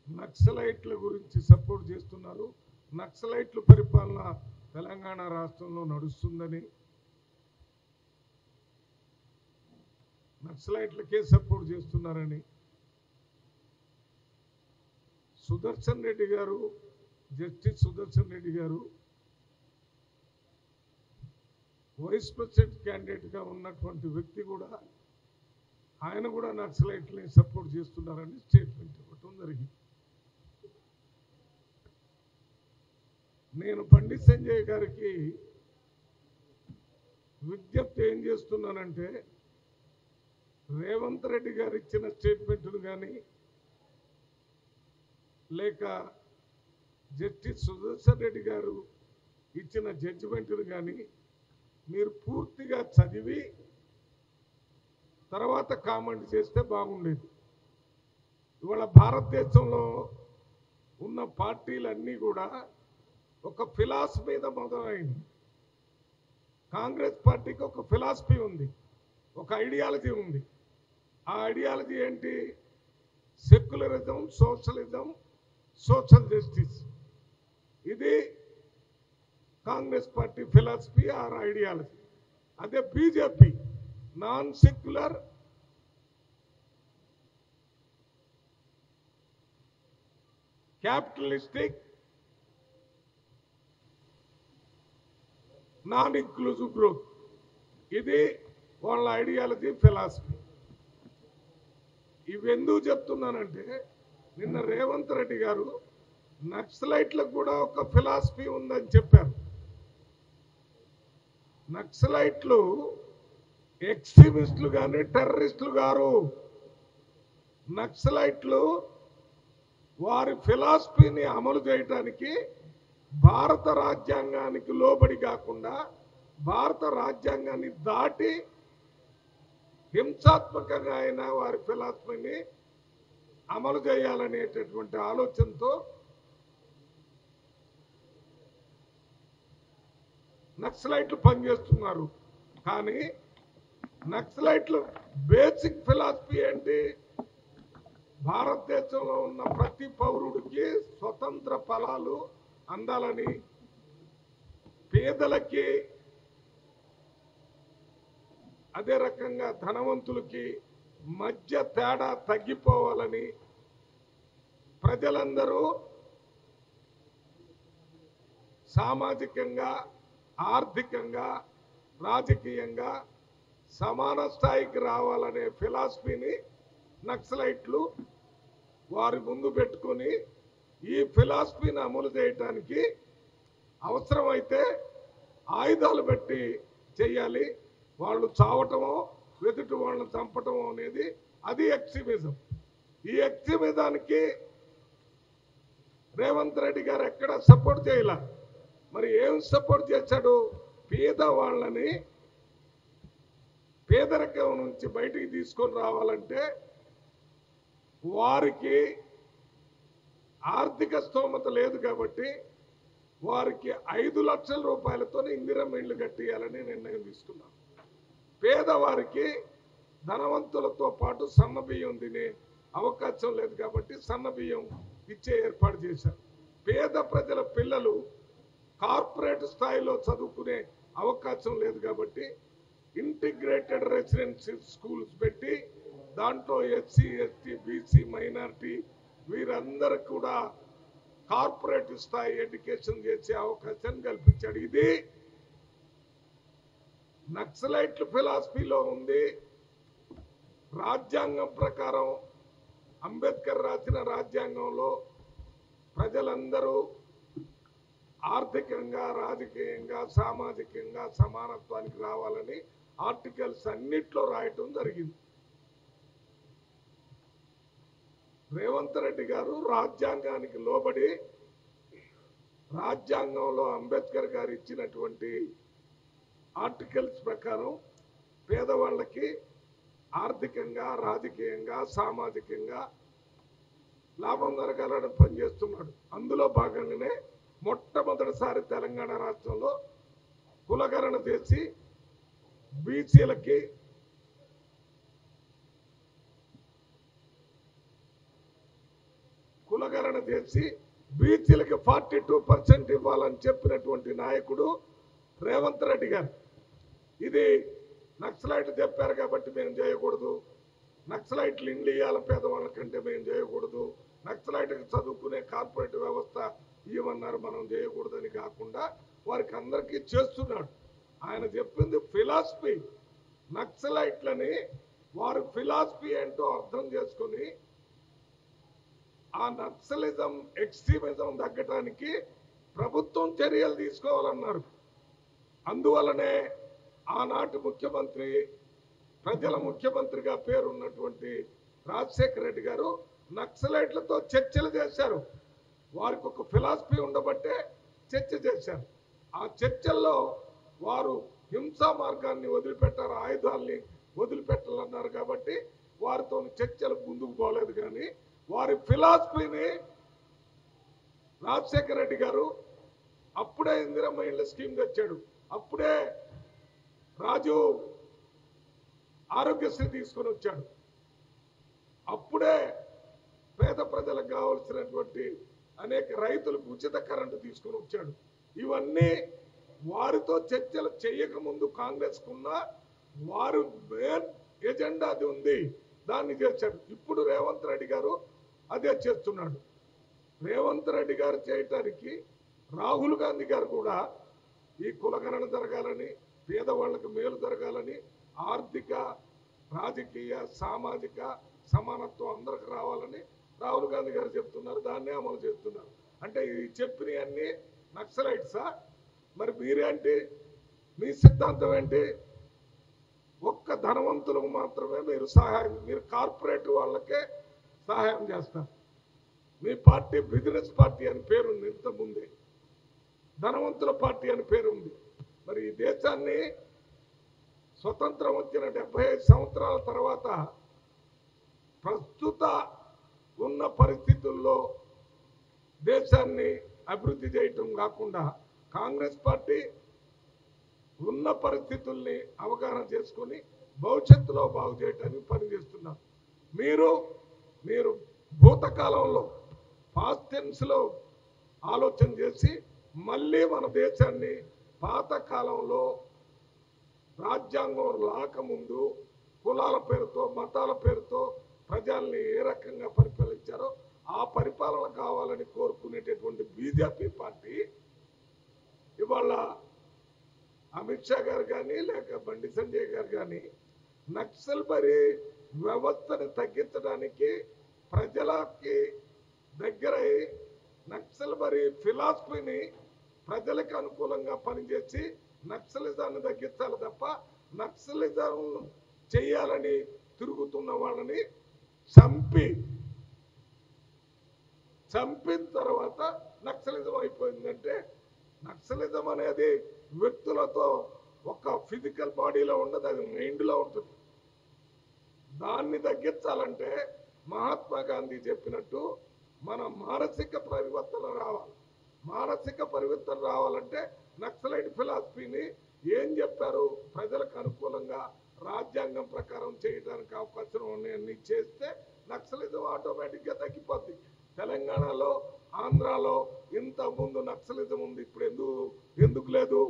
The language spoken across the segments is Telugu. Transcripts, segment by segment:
నక్సలైట్ల గురించి సపోర్ట్ చేస్తున్నారు. నక్సలైట్ల పరిపాలన తెలంగాణ రాష్ట్రంలో నడుస్తుందని, నక్సలైట్లకే సపోర్ట్ చేస్తున్నారని సుదర్శన్ రెడ్డి గారు, జస్టిస్ సుదర్శన్ రెడ్డి గారు వైస్ ప్రెసిడెంట్ క్యాండిడేట్గా ఉన్నటువంటి వ్యక్తి కూడా ఆయన కూడా నక్సలైట్లని సపోర్ట్ చేస్తున్నారని స్టేట్మెంట్ ఇవ్వటం జరిగింది. నేను బండి సంజయ్ గారికి విజ్ఞప్తి ఏం చేస్తున్నానంటే, రేవంత్ రెడ్డి గారు ఇచ్చిన స్టేట్మెంట్ను కానీ లేక జస్టిస్ సుదర్శన్ రెడ్డి గారు ఇచ్చిన జడ్జిమెంట్ను కానీ మీరు పూర్తిగా చదివి తర్వాత కామెంట్ చేస్తే బాగుండేది. ఇవాళ భారతదేశంలో ఉన్న పార్టీలన్నీ కూడా ఒక ఫిలాసఫీ మీద మొదలైంది. కాంగ్రెస్ పార్టీకి ఒక ఫిలాసఫీ ఉంది, ఒక ఐడియాలజీ ఉంది. ఆ ఐడియాలజీ ఏంటి? Secularism, socialism, social justice. ఇది Congress party philosophy or ideology. అదే BJP non secular, capitalistic, non inclusive growth. ఇది వాళ్ళ ఐడియాలజీ, ఫిలాసఫీ. ఇవి ఎందుకు చెప్తున్నానంటే, నిన్న రేవంత్ రెడ్డి గారు నక్సలైట్లకు కూడా ఒక ఫిలాసఫీ ఉందని చెప్పారు. నక్సలైట్లు ఎక్స్ట్రీమిస్టులు కానీ టెర్రరిస్టులు గారు. నక్సలైట్లు వారి ఫిలాసఫీని అమలు చేయడానికి భారత రాజ్యాంగానికి లోబడి కాకుండా భారత రాజ్యాంగాన్ని దాటి హింసాత్మకంగా అయినా వారి ఫిలాసఫీని అమలు చేయాలనేటటువంటి ఆలోచనతో నక్సలైట్లు పనిచేస్తున్నారు. కానీ నక్సలైట్లు బేసిక్ ఫిలాసఫీ ఏంటి? భారతదేశంలో ఉన్న ప్రతి పౌరుడికి స్వతంత్ర ఫలాలు అందాలని, పేదలకి అదే రకంగా ధనవంతులకి మధ్య తేడా తగ్గిపోవాలని, ప్రజలందరూ సామాజికంగా, ఆర్థికంగా, రాజకీయంగా సమాన స్థాయికి రావాలనే ఫిలాసఫీని నక్సలైట్లు వారి ముందు పెట్టుకొని ఈ ఫిలాసఫీని అమలు చేయడానికి అవసరమైతే ఆయుధాలు పెట్టి చేయాలి. వాళ్ళు చావటమో వెతుటి వాళ్ళని చంపటమో అనేది అది ఎక్స్ట్రీమిజం. ఈ ఎక్స్ట్రీమిజానికి రేవంత్ రెడ్డి గారు ఎక్కడ సపోర్ట్ చేయాల. మరి ఏం సపోర్ట్ చేశాడు? పేదవాళ్ళని పేదరికం నుంచి బయటికి తీసుకొని రావాలంటే వారికి ఆర్థిక స్తోమత లేదు కాబట్టి వారికి 5 లక్షల రూపాయలతో ఇందిరమ్మ ఇళ్ళు కట్టియాలని నిర్ణయం తీసుకున్నాం. పేదవారికి ధనవంతులతో పాటు సన్న బియ్యం తినే అవకాశం లేదు కాబట్టి సన్న బియ్యం ఇచ్చే ఏర్పాటు చేశారు. పేద ప్రజల పిల్లలు కార్పొరేట్ స్థాయిలో చదువుకునే అవకాశం లేదు కాబట్టి ఇంటిగ్రేటెడ్ రెసిడెన్షియల్ స్కూల్స్ పెట్టి దాంట్లో ఎస్సీ, ఎస్టీ, బీసీ, మైనారిటీ వీరందరికి కూడా కార్పొరేట్ స్థాయి ఎడ్యుకేషన్ చేసే అవకాశాన్ని కల్పించాడు. ఇది నక్సలైట్ల ఫిలాసఫీలో ఉంది. రాజ్యాంగం ప్రకారం అంబేద్కర్ రాసిన రాజ్యాంగంలో ప్రజలందరూ ఆర్థికంగా, రాజకీయంగా, సామాజికంగా సమానత్వానికి రావాలని ఆర్టికల్స్ అన్నిట్లో రాయటం జరిగింది. రేవంత్ రెడ్డి గారు రాజ్యాంగానికి లోబడి రాజ్యాంగంలో అంబేద్కర్ గారు ఇచ్చినటువంటి ఆర్టికల్స్ ప్రకారం పేదవాళ్ళకి ఆర్థికంగా, రాజకీయంగా, సామాజికంగా లాభం జరగాలని పనిచేస్తున్నాడు. అందులో భాగంగానే మొట్టమొదటిసారి తెలంగాణ రాష్ట్రంలో కులగణన చేసి బీసీలకి కులగణన చేసి బీసీలకి 42% ఇవ్వాలని చెప్పినటువంటి నాయకుడు రేవంత్ రెడ్డి గారు. ఇది నక్సలైట్లు చెప్పారు కాబట్టి మేము చేయకూడదు, నక్సలైట్లు ఇండ్లు ఇవ్వాలి పేదవాళ్ళకంటే మేము చేయకూడదు, నక్సలైట్కి చదువుకునే కార్పొరేట్ వ్యవస్థ ఇవ్వమన్నారు మనం చేయకూడదని కాకుండా వారికి అందరికీ చేస్తున్నాడు. ఆయన చెప్పింది ఫిలాసఫీ. నక్సలైట్లని వారు ఫిలాసఫీ ఏంటో అర్థం చేసుకుని ఆ నక్సలిజం ఎక్స్ట్రీమిజం తగ్గటానికి ప్రభుత్వం చర్యలు తీసుకోవాలన్నారు. అందువలనే ఆనాటి ముఖ్యమంత్రి, ప్రజల ముఖ్యమంత్రిగా పేరున్నటువంటి రాజశేఖర రెడ్డి గారు నక్సలైట్లతో చర్చలు చేశారు. వారికి ఒక ఫిలాసఫీ ఉండబట్టే చర్చ చేశారు. ఆ చర్చల్లో వారు హింసా మార్గాన్ని వదిలిపెట్టారు, ఆయుధాలని వదిలిపెట్టాలన్నారు. కాబట్టి వారితో చర్చలు ముందుకు పోలేదు. కానీ వారి ఫిలాసఫీని రాజశేఖర రెడ్డి గారు అప్పుడే ఇందిరమ్మ ఇళ్ళ స్కీమ్ తెచ్చాడు, అప్పుడే రాజు ఆరోగ్యశ్రీ తీసుకొని వచ్చాడు, అప్పుడే పేద ప్రజలకు కావాల్సినటువంటి అనేక రైతులకు ఉచిత కరెంటు తీసుకొని వచ్చాడు. ఇవన్నీ వారితో చర్చలు చేయకముందు కాంగ్రెస్కున్న వారు మెయిన్ ఎజెండా అది ఉంది, దాన్ని చేశాడు. ఇప్పుడు రేవంత్ రెడ్డి గారు అదే చేస్తున్నాడు. రేవంత్ రెడ్డి గారు చేయటానికి రాహుల్ గాంధీ గారు కూడా ఈ కులగణన జరగాలని, పేదవాళ్ళకు మేలు జరగాలని, ఆర్థిక రాజకీయ సామాజిక సమానత్వం అందరికి రావాలని రాహుల్ గాంధీ గారు చెప్తున్నారు. దాన్నే అమలు చేస్తున్నారు. అంటే ఈ చెప్పినవన్నీ నక్సలైట్సా? మరి మీరేంటి, మీ సిద్ధాంతం ఏంటి? ఒక్క ధనవంతులకు మాత్రమే మీరు సహాయం, మీరు కార్పొరేట్ వాళ్ళకే సహాయం చేస్తారు. మీ పార్టీ బిజినెస్ పార్టీ అని పేరుంది, ఇంతకుముందే ధనవంతుల పార్టీ అని పేరుంది. మరి ఈ దేశాన్ని స్వతంత్రం వచ్చిన 75 సంవత్సరాల తర్వాత ప్రస్తుత ఉన్న పరిస్థితుల్లో దేశాన్ని అభివృద్ధి చేయటం కాకుండా కాంగ్రెస్ పార్టీ ఉన్న పరిస్థితుల్ని అవగాహన చేసుకొని భవిష్యత్తులో బాగు చేయడానికి పనిచేస్తున్నారు. మీరు భూతకాలంలో పాస్ట్ టెన్స్లో ఆలోచన చేసి మళ్ళీ మన దేశాన్ని పాత కాలంలో రాజ్యాంగం రాకముందు కులాల పేరుతో మతాల పేరుతో ప్రజల్ని ఏ రకంగా పరిపాలించారో ఆ పరిపాలన కావాలని కోరుకునేటటువంటి బీజేపీ పార్టీ ఇవాళ అమిత్ షా గారు కానీ లేక బండి సంజయ్ గారు కానీ నక్సల్బరీ వ్యవస్థను తగ్గించడానికి ప్రజలకి దగ్గరై నక్సల్బరీ ఫిలాసఫీని ప్రజలకు అనుకూలంగా పనిచేసి నక్సలిజాన్ని తగ్గించాలి తప్ప నక్సలిజం చేయాలని తిరుగుతున్న వాళ్ళని చంపిన తర్వాత నక్సలిజం అయిపోయిందంటే, నక్సలిజం అనేది వ్యక్తులతో ఒక ఫిజికల్ బాడీలో ఉండదు, అది మైండ్లో ఉంటుంది. దాన్ని తగ్గించాలంటే మహాత్మా గాంధీ చెప్పినట్టు మన మానసిక పరివర్తన రావాలి. మానసిక పరివర్తన రావాలంటే నక్సలైట్ ఫిలాసఫీని ఏం చెప్పారు, ప్రజలకు అనుకూలంగా రాజ్యాంగం ప్రకారం చేయడానికి అవకాశం ఉన్నాయన్నీ చేస్తే నక్సలిజం ఆటోమేటిక్గా తగ్గిపోద్ది. తెలంగాణలో ఆంధ్రాలో ఇంత ముందు నక్సలిజం ఉంది, ఇప్పుడు ఎందుకు లేదు?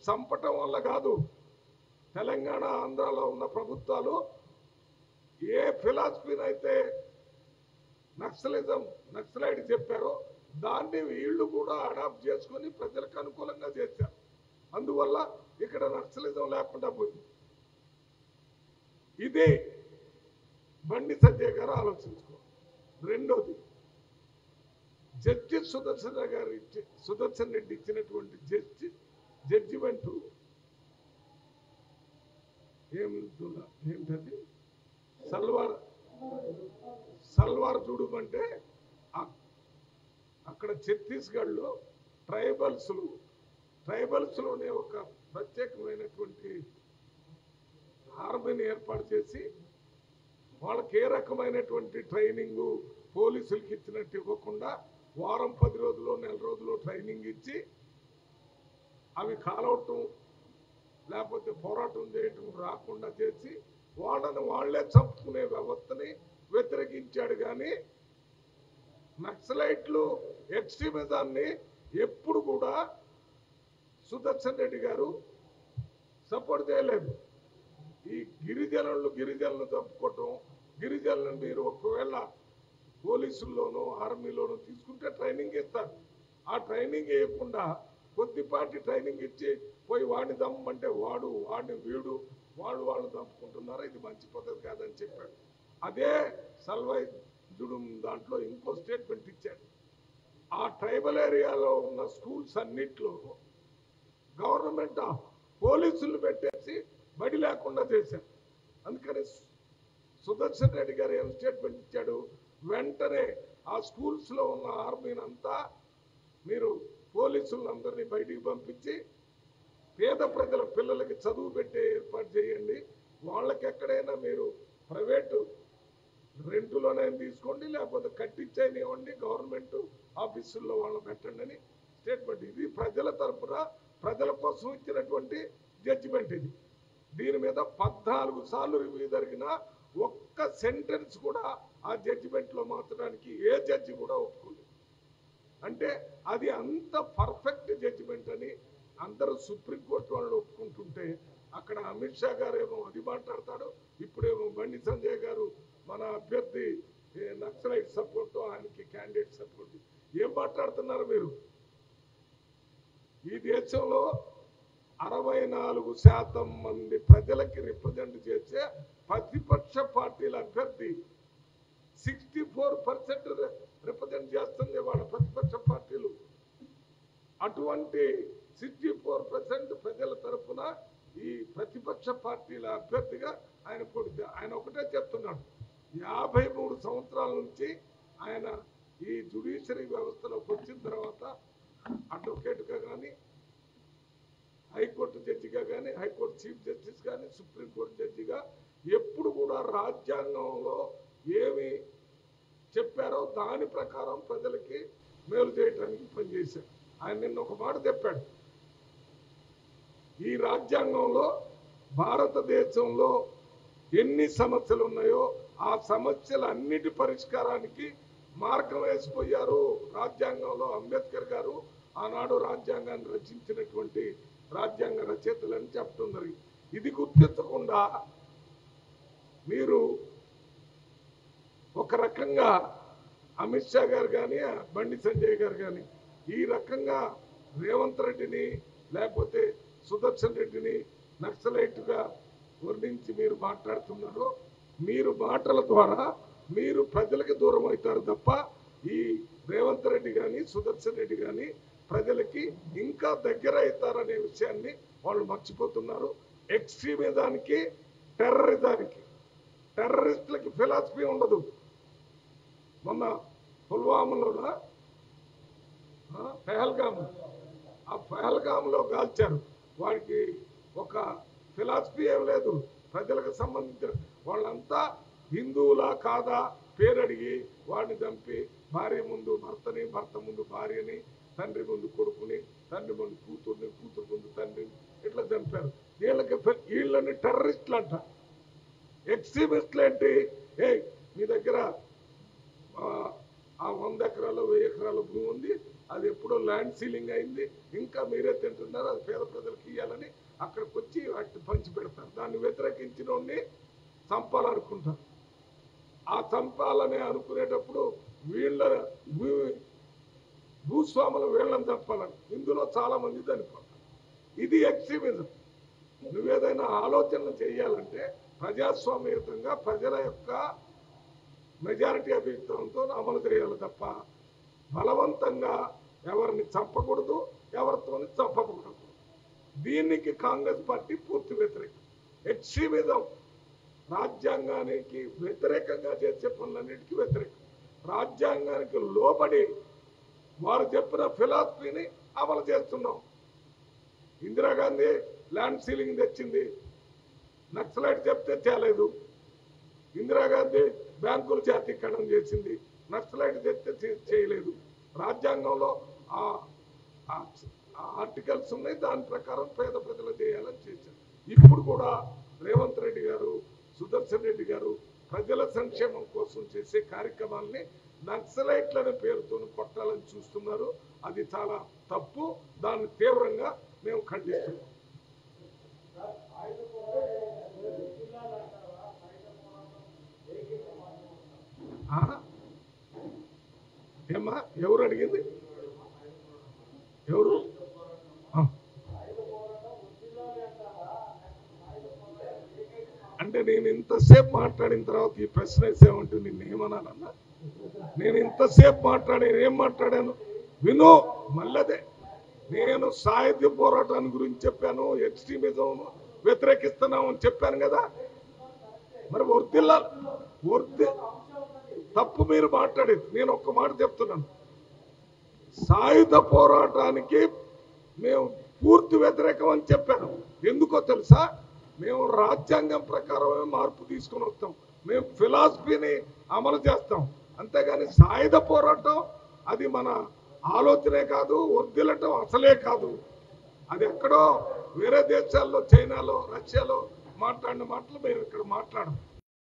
చంపటం వల్ల కాదు. తెలంగాణ ఆంధ్రాలో ఉన్న ప్రభుత్వాలు ఏ ఫిలాసఫీని అయితే నక్సలైట్ చెప్పారో దాన్ని వీళ్ళు కూడా అడాప్ట్ చేసుకొని ప్రజలకు అనుకూలంగా చేశారు. అందువల్ల ఇక్కడ నక్సలిజం లేకుండా పోయింది. ఇదే బండి సంజయ్ గారు ఆలోచించుకో. రెండోది, జస్టిస్ సుదర్శన్ రెడ్డి ఇచ్చినటువంటి జడ్జిమెంటు ఏమిటది, సల్వార్ చూడమంటే అక్కడ ఛత్తీస్గఢ్లో ట్రైబల్స్లోనే ఒక ప్రత్యేకమైనటువంటి ఆర్మీని ఏర్పాటు చేసి వాళ్ళకి ఏ రకమైనటువంటి ట్రైనింగు పోలీసులకి ఇచ్చినట్టు ఇవ్వకుండా వారం 10 రోజులు నెల రోజులు ట్రైనింగ్ ఇచ్చి అవి కాలవటం లేకపోతే పోరాటం చేయటం రాకుండా చేసి వాళ్ళని వాళ్లే చంపుకునే వ్యవస్థని వ్యతిరేకించాడు. కానీ నక్సలైట్లు ఎక్స్ట్రీమిజాన్ని ఎప్పుడు కూడా సుదర్శన్ రెడ్డి గారు సపోర్ట్ చేయలేదు. ఈ గిరిజనులను తప్పుకోవటం, గిరిజనులను మీరు ఒకవేళ పోలీసుల్లోనూ ఆర్మీలోనూ తీసుకుంటే ట్రైనింగ్ ఇస్తారు. ఆ ట్రైనింగ్ ఇవ్వకుండా కొద్దిపాటి ట్రైనింగ్ ఇచ్చి పోయి వాడిని దమ్మంటే వాడిని వీడు వాళ్ళు చంపుకుంటున్నారు. ఇది మంచి పద్ధతి కాదని చెప్పాడు. అదే సల్వాయి జుడుం దాంట్లో ఇంకో స్టేట్మెంట్ ఇచ్చాడు. ఆ ట్రైబల్ ఏరియాలో ఉన్న స్కూల్స్ అన్నిట్లో గవర్నమెంట్ పోలీసులు పెట్టేసి బడి లేకుండా చేశారు. అందుకని సుదర్శన్ రెడ్డి గారు ఏం స్టేట్మెంట్ ఇచ్చాడు, వెంటనే ఆ స్కూల్స్ లో ఉన్న ఆర్మీని అంతా మీరు పోలీసులందరినీ బయటికి పంపించి పేద ప్రజల పిల్లలకి చదువు పెట్టే ఏర్పాటు చేయండి. వాళ్ళకి ఎక్కడైనా మీరు ప్రైవేటు రెంటులోనే తీసుకోండి, లేకపోతే కట్టించేనివ్వండి, గవర్నమెంట్ ఆఫీసుల్లో వాళ్ళు పెట్టండి అని స్టేట్మెంట్. ఇది ప్రజల తరఫున ప్రజల కోసం ఇచ్చినటువంటి జడ్జిమెంట్. ఇది దీని మీద 14 సార్లు రివ్యూ జరిగిన ఒక్క సెంటెన్స్ కూడా ఆ జడ్జిమెంట్ లో మార్చడానికి ఏ జడ్జి కూడా ఒప్పుకోలేదు. అంటే అది అంత పర్ఫెక్ట్ జడ్జిమెంట్ అని అందరూ సుప్రీంకోర్టు వాళ్ళు ఒప్పుకుంటుంటే అక్కడ అమిత్ షా గారు ఏమో అది మాట్లాడతాడు, ఇప్పుడేమో బండి సంజయ్ గారు మన అభ్యర్థి నక్సలైట్ సపోర్ట్, ఆయనకి క్యాండిడేట్ సపోర్ట్. ఏం మాట్లాడుతున్నారు మీరు? ఈ దేశంలో 64% మంది ప్రజలకి రిప్రజెంట్ చేసే ప్రతిపక్ష పార్టీల అభ్యర్థి 64% రిప్రజెంట్ చేస్తుంది వాళ్ళ ప్రతిపక్ష పార్టీలు. అటువంటి 64% ప్రజల తరఫున ఈ ప్రతిపక్ష పార్టీల అభ్యర్థిగా ఆయన పొడితే ఆయన ఒకటే చెప్తున్నాడు, 53 సంవత్సరాల నుంచి ఆయన ఈ జ్యుడిషియరీ వ్యవస్థలోకి వచ్చిన తర్వాత అడ్వకేట్గా కానీ, హైకోర్టు జడ్జిగా కానీ, హైకోర్టు చీఫ్ జస్టిస్ కానీ, సుప్రీంకోర్టు జడ్జిగా ఎప్పుడు కూడా రాజ్యాంగంలో ఏమి చెప్పారో దాని ప్రకారం ప్రజలకి మేలు చేయడానికి పనిచేశారు. ఆయన నిన్న ఒక మాట చెప్పాడు, ఈ రాజ్యాంగంలో భారతదేశంలో ఎన్ని సమస్యలు ఉన్నాయో ఆ సమస్యలన్నిటి పరిష్కారానికి మార్గం వేసిపోయారు రాజ్యాంగంలో అంబేద్కర్ గారు. ఆనాడు రాజ్యాంగాన్ని రచించినటువంటి రాజ్యాంగ రచయితలని చెప్పడం జరిగింది. ఇది గుర్తించకుండా మీరు ఒక రకంగా అమిత్ షా గారు కానీ, బండి సంజయ్ గారు కానీ ఈ రకంగా రేవంత్ రెడ్డిని లేకపోతే సుదర్శన్ రెడ్డిని నక్సలైట్గా వర్ణించి మీరు మాట్లాడుతున్నారు. మీరు మాటల ద్వారా మీరు ప్రజలకు దూరం అవుతారు తప్ప ఈ రేవంత్ రెడ్డి కానీ, సుదర్శన్ రెడ్డి కానీ ప్రజలకి ఇంకా దగ్గర అవుతారనే విషయాన్ని వాళ్ళు మర్చిపోతున్నారు. ఎక్స్ట్రీమిజానికి, టెర్రరిస్టులకి ఫిలాసఫీ ఉండదు. మొన్న పుల్వామాలో పహల్గామ్లో కాల్చారు. వాడికి ఒక ఫిలాసఫీ ఏం లేదు. ప్రజలకు సంబంధించిన వాళ్ళంతా హిందువులా కాదా పేరు అడిగి వాడిని చంపి భార్య ముందు భర్తని, భర్త ముందు భార్యని, తండ్రి ముందు కొడుకుని, తండ్రి ముందు కూతుర్ని, కూతురు ముందు తండ్రిని ఇట్లా చంపారు. వీళ్ళని టెర్రరిస్టులు అంట. ఎక్స్ట్రీమిస్టులు ఏంటి? మీ దగ్గర ఆ 100 ఎకరాలు 1000 ఎకరాల భూమి ఉంది, అది ఎప్పుడో ల్యాండ్ సీలింగ్ అయింది, ఇంకా మీరే తింటున్నారు, అది పేద ప్రజలకు ఇవ్వాలని అక్కడికి వచ్చి వాటిని పంచి పెడతారు. దాన్ని వ్యతిరేకించిన వాడిని చంపాలనుకుంటారు. ఆ చంపాలని అనుకునేటప్పుడు వీళ్ళ భూస్వాములు వీళ్ళని చంపాలని ఇందులో చాలా మంది చనిపోతారు. ఇది ఎక్స్ట్రీమిజం. నువ్వేదైనా ఆలోచనలు చేయాలంటే ప్రజాస్వామ్యయుతంగా ప్రజల యొక్క మెజారిటీ అభిప్రాయంతో అమలు చేయాలి తప్ప బలవంతంగా ఎవరిని చంపకూడదు, ఎవరితో చంపకూడదు. దీనికి కాంగ్రెస్ పార్టీ పూర్తి వ్యతిరేకం. ఎక్స్ట్రీమిజం రాజ్యాంగానికి వ్యతిరేకంగా చేసే పనులన్నిటికీ వ్యతిరేకం. రాజ్యాంగానికి లోబడి వారు చెప్పిన ఫిలాసఫీని అమలు చేస్తున్నాం. ఇందిరాగాంధీ ల్యాండ్ సీలింగ్ తెచ్చింది, నక్సలైట్ చెప్తే చేయలేదు. ఇందిరాగాంధీ బ్యాంకులు జాతీకరణం చేసింది, నక్సలైట్ చెప్తే చేయలేదు. రాజ్యాంగంలో ఆర్టికల్స్ ఉన్నాయి, దాని ప్రకారం పేద ప్రజలు చేయాలని చేశారు. ఇప్పుడు కూడా రేవంత్ రెడ్డి గారు, సుదర్శన్ రెడ్డి గారు ప్రజల సంక్షేమం కోసం చేసే కార్యక్రమాల్ని నక్సలైట్లనే పేరుతో కొట్టాలని చూస్తున్నారు. అది చాలా తప్పు. దాన్ని తీవ్రంగా మేము ఖండిస్తున్నాం. ఏమ్మా, ఎవరు అడిగింది? ఎవరు? అంటే నేను ఇంతసేపు మాట్లాడిన తర్వాత ఈ ప్రశ్న వేసేమంటే నిన్ను ఏమనాలన్నా? నేను ఇంతసేపు ఏం మాట్లాడాను విను. మళ్ళదే నేను సాహిత్య పోరాటాన్ని గురించి చెప్పాను, ఎక్స్ట్రీమిజం వ్యతిరేకిస్తున్నామని చెప్పాను కదా. మరి తప్పు మీరు మాట్లాడేది. నేను ఒక్క మాట చెప్తున్నాను, సాయుధ పోరాటానికి మేము పూర్తి వ్యతిరేకం అని చెప్పాను. ఎందుకో తెలుసా? మేము రాజ్యాంగం ప్రకారమే మార్పు తీసుకొని వస్తాం, మేము ఫిలాసఫీని అమలు చేస్తాం. అంతేగాని సాయుధ పోరాటం అది మన ఆలోచనే కాదు, వర్దిల్లటం అసలే కాదు. అది ఎక్కడో వేరే దేశాల్లో, చైనాలో, రష్యాలో మాట్లాడిన మాటలు మేము ఇక్కడ మాట్లాడము.